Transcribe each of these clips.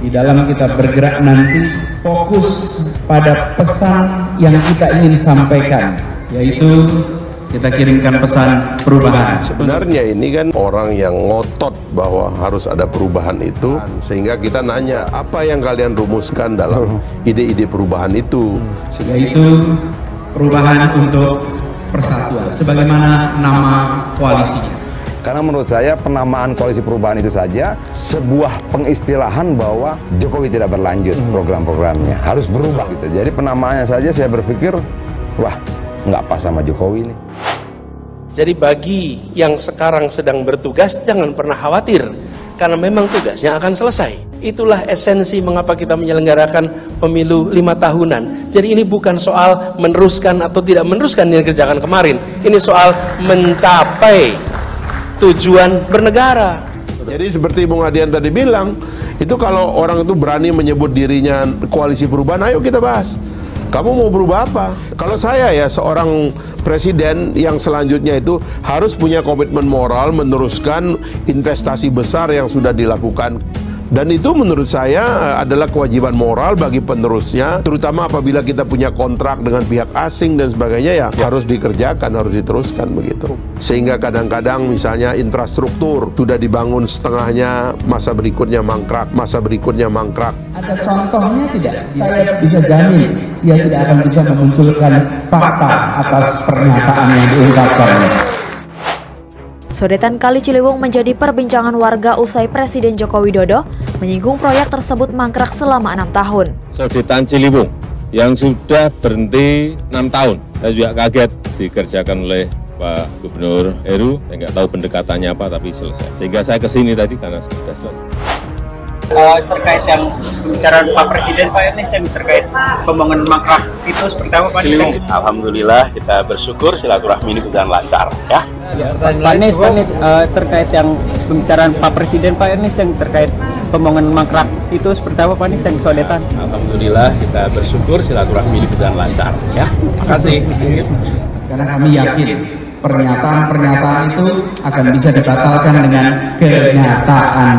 di dalam kita bergerak nanti fokus pada pesan yang kita ingin sampaikan, yaitu kita kirimkan pesan perubahan. Sebenarnya ini kan orang yang ngotot bahwa harus ada perubahan itu, sehingga kita nanya apa yang kalian rumuskan dalam ide-ide perubahan itu, yaitu perubahan untuk persatuan sebagaimana nama koalisinya. Karena menurut saya penamaan koalisi perubahan itu saja sebuah pengistilahan bahwa Jokowi tidak berlanjut program-programnya, harus berubah gitu. Jadi penamaannya saja saya berpikir, wah nggak pas sama Jokowi nih. Jadi bagi yang sekarang sedang bertugas jangan pernah khawatir, karena memang tugasnya akan selesai. Itulah esensi mengapa kita menyelenggarakan pemilu 5 tahunan. Jadi ini bukan soal meneruskan atau tidak meneruskan yang dikerjakan kemarin. Ini soal mencapai tujuan bernegara. Jadi seperti Bung Adian tadi bilang, itu kalau orang itu berani menyebut dirinya koalisi perubahan, ayo kita bahas. Kamu mau berubah apa? Kalau saya ya seorang presiden yang selanjutnya itu harus punya komitmen moral meneruskan investasi besar yang sudah dilakukan. Dan itu menurut saya adalah kewajiban moral bagi penerusnya, terutama apabila kita punya kontrak dengan pihak asing dan sebagainya, ya harus dikerjakan, harus diteruskan begitu. Sehingga kadang-kadang misalnya infrastruktur sudah dibangun setengahnya, masa berikutnya mangkrak, masa berikutnya mangkrak. Ada contohnya tidak? Saya bisa jamin dia tidak akan bisa memunculkan fakta atas pernyataan yang diungkapkan. Sodetan Kali Ciliwung menjadi perbincangan warga usai Presiden Joko Widodo menyinggung proyek tersebut mangkrak selama 6 tahun. Sodetan Ciliwung yang sudah berhenti 6 tahun. Saya juga kaget dikerjakan oleh Pak Gubernur Heru. Saya nggak tahu pendekatannya apa, tapi selesai. Sehingga saya kesini tadi karena sudah selesai. Terkait yang pembicaraan Pak Presiden, Pak Anies yang terkait pembangunan mangkrak itu seperti apa Pak Anies? Alhamdulillah kita bersyukur silaturahmi ini berjalan lancar ya. Pak Anies, terkait yang pembicaraan Pak Presiden, Pak Anies yang terkait pembangunan mangkrak itu seperti apa Pak Anies yang sodetan? Alhamdulillah kita bersyukur silaturahmi ini berjalan lancar ya. Makasih. Karena kami yakin pernyataan-pernyataan itu akan bisa dibatalkan dengan kenyataan.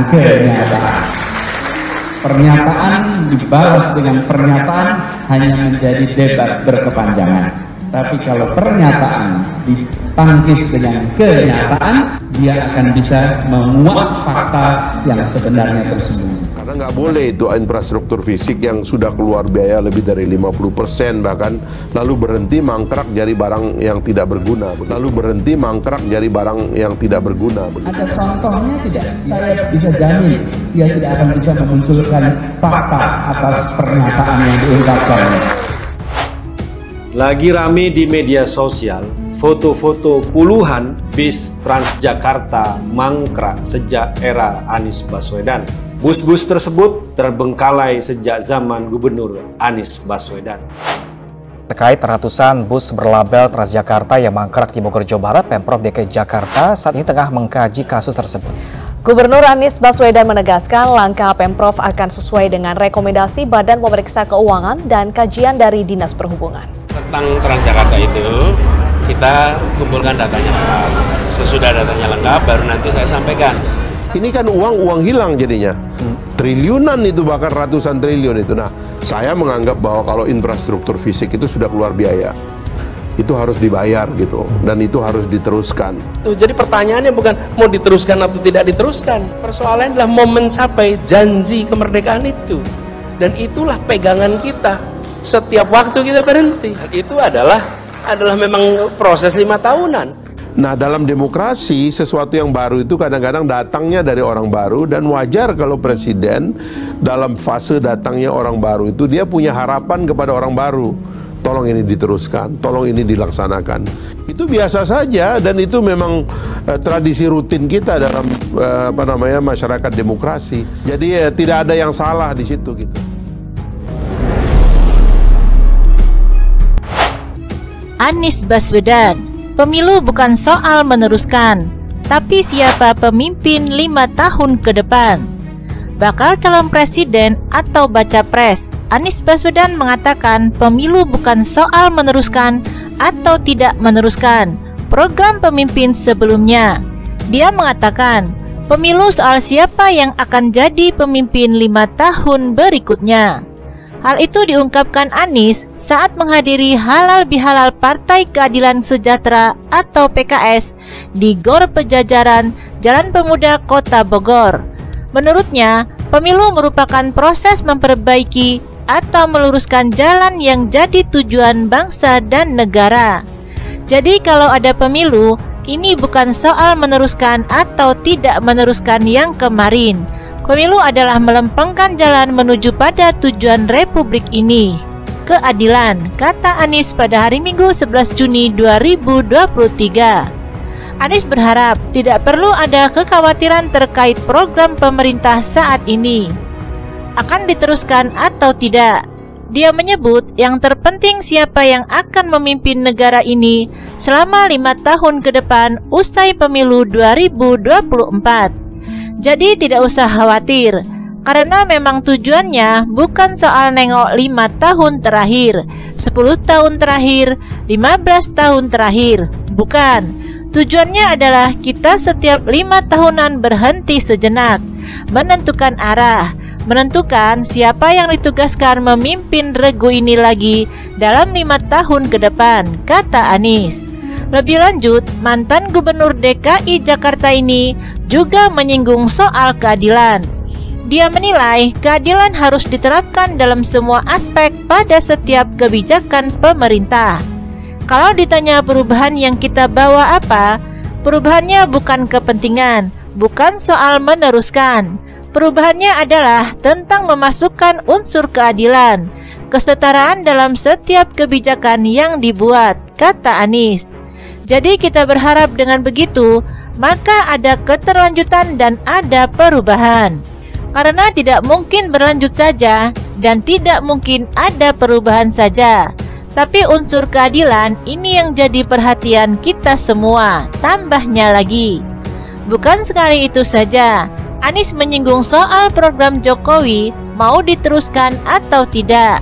Pernyataan dibalas dengan pernyataan hanya menjadi debat berkepanjangan. Tapi kalau pernyataan ditangkis dengan kenyataan, dia akan bisa menguak fakta yang sebenarnya tersembunyi. Karena nggak boleh itu infrastruktur fisik yang sudah keluar biaya lebih dari 50% bahkan, lalu berhenti mangkrak jadi barang yang tidak berguna. Lalu berhenti mangkrak jadi barang yang tidak berguna. Ada contohnya tidak? Saya bisa jamin dia tidak akan bisa memunculkan fakta atas pernyataan yang diungkapkan. Lagi rame di media sosial, foto-foto puluhan bis Transjakarta mangkrak sejak era Anies Baswedan. Bus-bus tersebut terbengkalai sejak zaman Gubernur Anies Baswedan. Terkait ratusan bus berlabel Transjakarta yang mangkrak di Bogor, Jawa Barat, Pemprov DKI Jakarta saat ini tengah mengkaji kasus tersebut. Gubernur Anies Baswedan menegaskan langkah Pemprov akan sesuai dengan rekomendasi Badan Pemeriksa Keuangan dan kajian dari Dinas Perhubungan. Tentang Transjakarta itu kita kumpulkan datanya lengkap. Sesudah datanya lengkap baru nanti saya sampaikan. Ini kan uang hilang jadinya. Triliunan itu, bahkan ratusan triliun itu. Nah, saya menganggap bahwa kalau infrastruktur fisik itu sudah keluar biaya, itu harus dibayar gitu, dan itu harus diteruskan. Jadi pertanyaannya bukan mau diteruskan atau tidak diteruskan. Persoalannya adalah mau mencapai janji kemerdekaan itu. Dan itulah pegangan kita. Setiap waktu kita berhenti. Itu adalah memang proses 5 tahunan. Nah, dalam demokrasi sesuatu yang baru itu kadang-kadang datangnya dari orang baru, dan wajar kalau presiden dalam fase datangnya orang baru itu dia punya harapan kepada orang baru. Tolong ini diteruskan, tolong ini dilaksanakan. Itu biasa saja, dan itu memang tradisi rutin kita dalam masyarakat demokrasi. Jadi tidak ada yang salah di situ gitu. Anies Baswedan, pemilu bukan soal meneruskan, tapi siapa pemimpin 5 tahun ke depan. Bakal calon presiden atau baca pres, Anies Baswedan mengatakan pemilu bukan soal meneruskan atau tidak meneruskan program pemimpin sebelumnya. Dia mengatakan Pemilu soal siapa yang akan jadi pemimpin 5 tahun berikutnya. Hal itu diungkapkan Anies saat menghadiri halal bihalal Partai Keadilan Sejahtera atau PKS di Gor Pejajaran, Jalan Pemuda, Kota Bogor. Menurutnya, pemilu merupakan proses memperbaiki atau meluruskan jalan yang jadi tujuan bangsa dan negara. Jadi kalau ada pemilu, ini bukan soal meneruskan atau tidak meneruskan yang kemarin. Pemilu adalah melempengkan jalan menuju pada tujuan republik ini, keadilan, kata Anies pada hari Minggu 11 Juni 2023. Anies berharap tidak perlu ada kekhawatiran terkait program pemerintah saat ini akan diteruskan atau tidak. Dia menyebut yang terpenting siapa yang akan memimpin negara ini selama 5 tahun ke depan usai pemilu 2024. Jadi tidak usah khawatir, karena memang tujuannya bukan soal nengok 5 tahun terakhir, 10 tahun terakhir, 15 tahun terakhir. Bukan, tujuannya adalah kita setiap 5 tahunan berhenti sejenak, menentukan arah, menentukan siapa yang ditugaskan memimpin regu ini lagi dalam 5 tahun ke depan, kata Anies. Lebih lanjut, mantan Gubernur DKI Jakarta ini juga menyinggung soal keadilan. Dia menilai keadilan harus diterapkan dalam semua aspek pada setiap kebijakan pemerintah. Kalau ditanya perubahan yang kita bawa apa, perubahannya bukan kepentingan, bukan soal meneruskan. Perubahannya adalah tentang memasukkan unsur keadilan, kesetaraan dalam setiap kebijakan yang dibuat, kata Anies. Jadi kita berharap dengan begitu, maka ada keterlanjutan dan ada perubahan. Karena tidak mungkin berlanjut saja dan tidak mungkin ada perubahan saja. Tapi unsur keadilan ini yang jadi perhatian kita semua, tambahnya lagi. Bukan sekali itu saja, Anies menyinggung soal program Jokowi mau diteruskan atau tidak.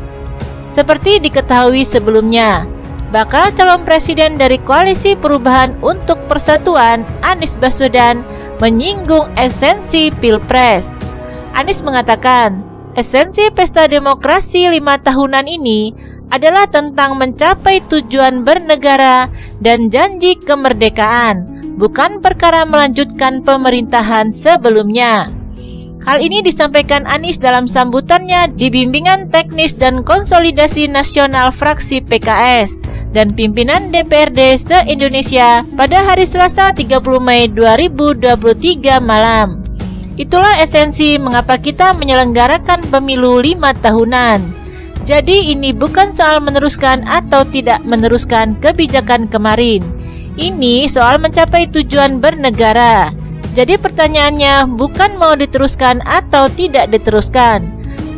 Seperti diketahui sebelumnya, bakal calon presiden dari Koalisi Perubahan untuk Persatuan, Anies Baswedan, menyinggung esensi Pilpres. Anies mengatakan, esensi pesta demokrasi 5 tahunan ini adalah tentang mencapai tujuan bernegara dan janji kemerdekaan, bukan perkara melanjutkan pemerintahan sebelumnya. Hal ini disampaikan Anies dalam sambutannya di Bimbingan Teknis dan Konsolidasi Nasional Fraksi PKS dan Pimpinan DPRD se-Indonesia pada hari Selasa 30 Mei 2023 malam. Itulah esensi mengapa kita menyelenggarakan pemilu 5 tahunan. Jadi ini bukan soal meneruskan atau tidak meneruskan kebijakan kemarin. Ini soal mencapai tujuan bernegara. Jadi pertanyaannya bukan mau diteruskan atau tidak diteruskan.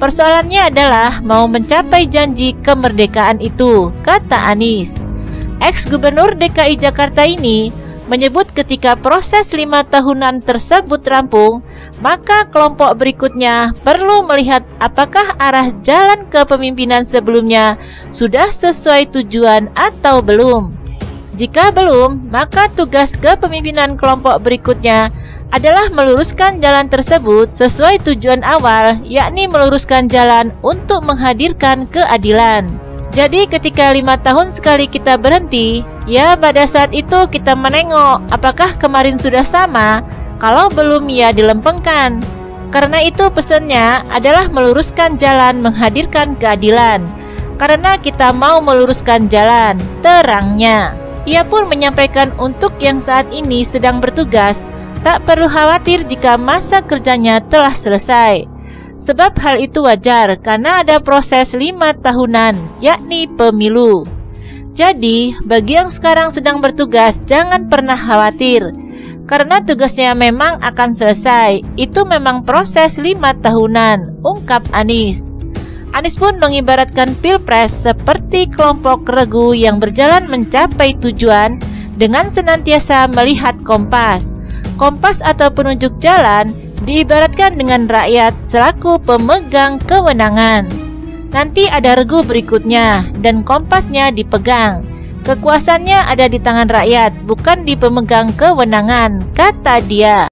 Persoalannya adalah mau mencapai janji kemerdekaan itu, kata Anies. Ex-Gubernur DKI Jakarta ini menyebut ketika proses 5 tahunan tersebut rampung, maka kelompok berikutnya perlu melihat apakah arah jalan kepemimpinan sebelumnya sudah sesuai tujuan atau belum. Jika belum, maka tugas kepemimpinan kelompok berikutnya adalah meluruskan jalan tersebut sesuai tujuan awal, yakni meluruskan jalan untuk menghadirkan keadilan. Jadi ketika 5 tahun sekali kita berhenti, ya pada saat itu kita menengok apakah kemarin sudah sama, kalau belum ya dilempengkan. Karena itu pesannya adalah meluruskan jalan menghadirkan keadilan. Karena kita mau meluruskan jalan, terangnya. Ia pun menyampaikan untuk yang saat ini sedang bertugas, tak perlu khawatir jika masa kerjanya telah selesai. Sebab hal itu wajar karena ada proses 5 tahunan, yakni pemilu. Jadi, bagi yang sekarang sedang bertugas, jangan pernah khawatir. Karena tugasnya memang akan selesai, itu memang proses 5 tahunan, ungkap Anies. Anies pun mengibaratkan Pilpres seperti kelompok regu yang berjalan mencapai tujuan dengan senantiasa melihat kompas. Kompas atau penunjuk jalan diibaratkan dengan rakyat selaku pemegang kewenangan. Nanti ada regu berikutnya dan kompasnya dipegang. Kekuasaannya ada di tangan rakyat, bukan di pemegang kewenangan, kata dia.